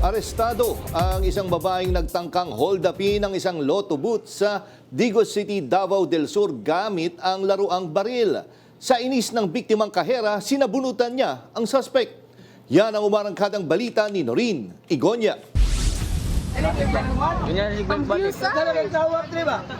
Arestado ang isang babaeng nagtangkang hold-upin ng isang lotto booth sa Digos City, Davao del Sur gamit ang laruang baril. Sa inis ng biktimang kahera, sinabunutan niya ang suspect. Yan ang umarangkadang balita ni Noreen Igonya.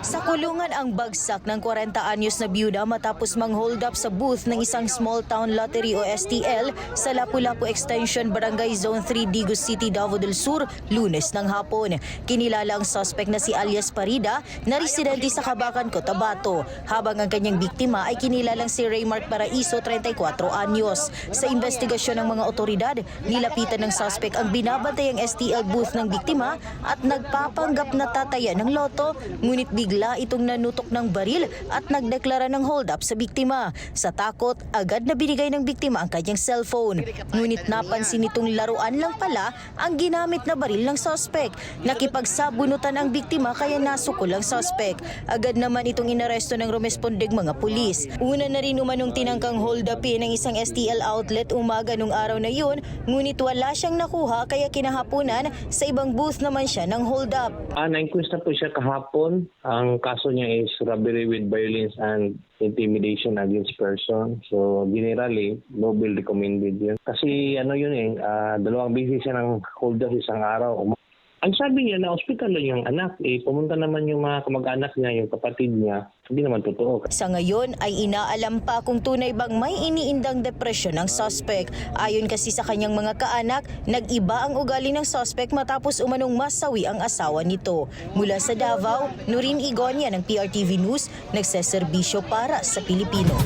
Sa kulungan ang bagsak ng 40 anyos na byuda matapos mang-hold up sa booth ng isang small town lottery o STL sa Lapu-Lapu Extension Barangay Zone 3, Digos City, Davao del Sur, Lunes ng hapon. Kinilala ang suspect na si alias Parida na residente sa Cabacan, Cotabato, habang ang kanyang biktima ay kinilalang si Raymark Paraiso, 34 anyos. Sa investigasyon ng mga otoridad, nilapitan ng suspect ang binabantayang STL booth ng biktima at nagpapanggap na tataya ng loto, ngunit bigla itong nanutok ng baril at nagdeklara ng hold up sa biktima. Sa takot, agad na binigay ng biktima ang kanyang cellphone. Ngunit napansin nitong laruan lang pala ang ginamit na baril ng suspect. Nakipagsabunutan ang biktima kaya nasukol ang suspect. Agad naman itong inaresto ng rumespondeng mga pulis. Una na rin umanong tinangkang hold upin ng isang STL outlet umaga nung araw na yun, ngunit wala siyang nakuha kaya kinahaponan sa ibang booth naman siya ng hold up. Na-inquest na po siya kahapon. Ang kaso niya is robbery with violence and intimidation against person. So generally, no bail recommended yun. Kasi dalawang beses siya ng hold up isang araw. Ang sabi niya na hospital lang yung anak, pumunta naman yung mga kamag-anak niya, yung kapatid niya. Hindi naman totoo. Sa ngayon ay inaalam pa kung tunay bang may iniindang depresyon ng suspect. Ayon kasi sa kanyang mga kaanak, nag-iba ang ugali ng suspect matapos umanong masawi ang asawa nito. Mula sa Davao, Noreen Igonya ng PRTV News, nagseserbisyo para sa Pilipino.